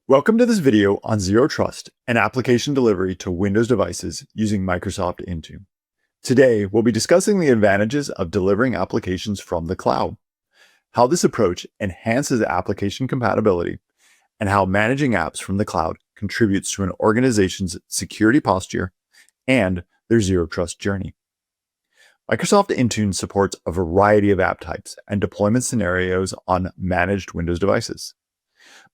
Welcome to this video on Zero Trust and application delivery to Windows devices using Microsoft Intune. Today, we'll be discussing the advantages of delivering applications from the cloud, how this approach enhances application compatibility, and how managing apps from the cloud contributes to an organization's security posture and their Zero Trust journey. Microsoft Intune supports a variety of app types and deployment scenarios on managed Windows devices.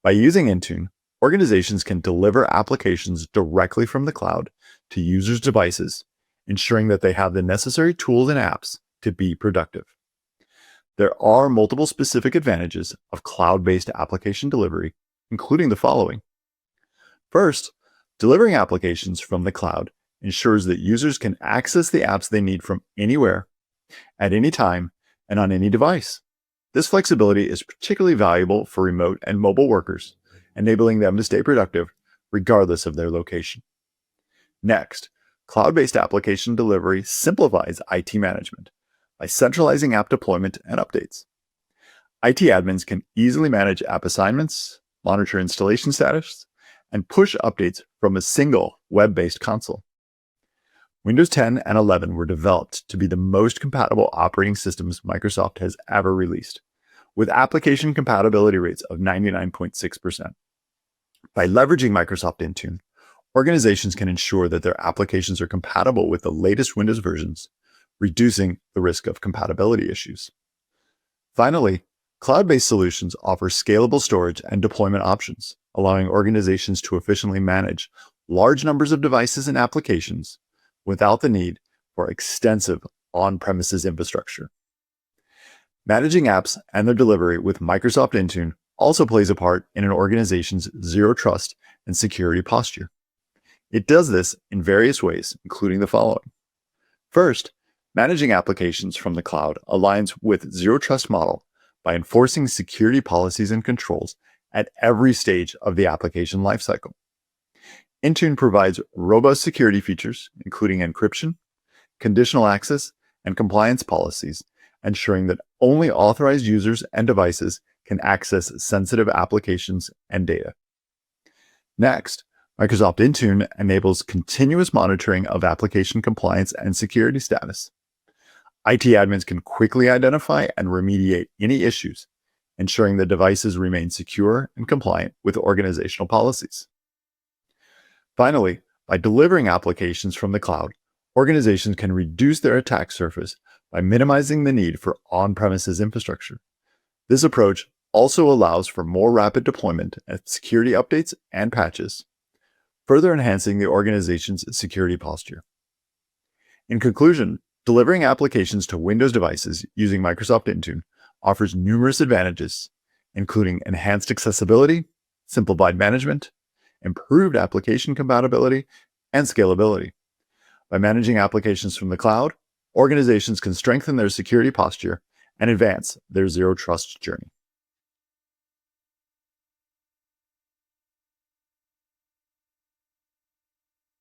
By using Intune, organizations can deliver applications directly from the cloud to users' devices, ensuring that they have the necessary tools and apps to be productive. There are multiple specific advantages of cloud-based application delivery, including the following. First, delivering applications from the cloud ensures that users can access the apps they need from anywhere, at any time, and on any device. This flexibility is particularly valuable for remote and mobile workers, enabling them to stay productive regardless of their location. Next, cloud-based application delivery simplifies IT management by centralizing app deployment and updates. IT admins can easily manage app assignments, monitor installation status, and push updates from a single web-based console. Windows 10 and 11 were developed to be the most compatible operating systems Microsoft has ever released, with application compatibility rates of 99.6%. By leveraging Microsoft Intune, organizations can ensure that their applications are compatible with the latest Windows versions, reducing the risk of compatibility issues. Finally, cloud-based solutions offer scalable storage and deployment options, allowing organizations to efficiently manage large numbers of devices and applications without the need for extensive on-premises infrastructure. Managing apps and their delivery with Microsoft Intune also plays a part in an organization's zero trust and security posture. It does this in various ways, including the following. First, managing applications from the cloud aligns with zero trust model by enforcing security policies and controls at every stage of the application lifecycle. Intune provides robust security features, including encryption, conditional access, and compliance policies, ensuring that only authorized users and devices can access sensitive applications and data. Next, Microsoft Intune enables continuous monitoring of application compliance and security status. IT admins can quickly identify and remediate any issues, ensuring that devices remain secure and compliant with organizational policies. Finally, by delivering applications from the cloud, organizations can reduce their attack surface by minimizing the need for on-premises infrastructure. This approach also allows for more rapid deployment of security updates and patches, further enhancing the organization's security posture. In conclusion, delivering applications to Windows devices using Microsoft Intune offers numerous advantages, including enhanced accessibility, simplified management, improved application compatibility, and scalability. By managing applications from the cloud, organizations can strengthen their security posture and advance their zero trust journey.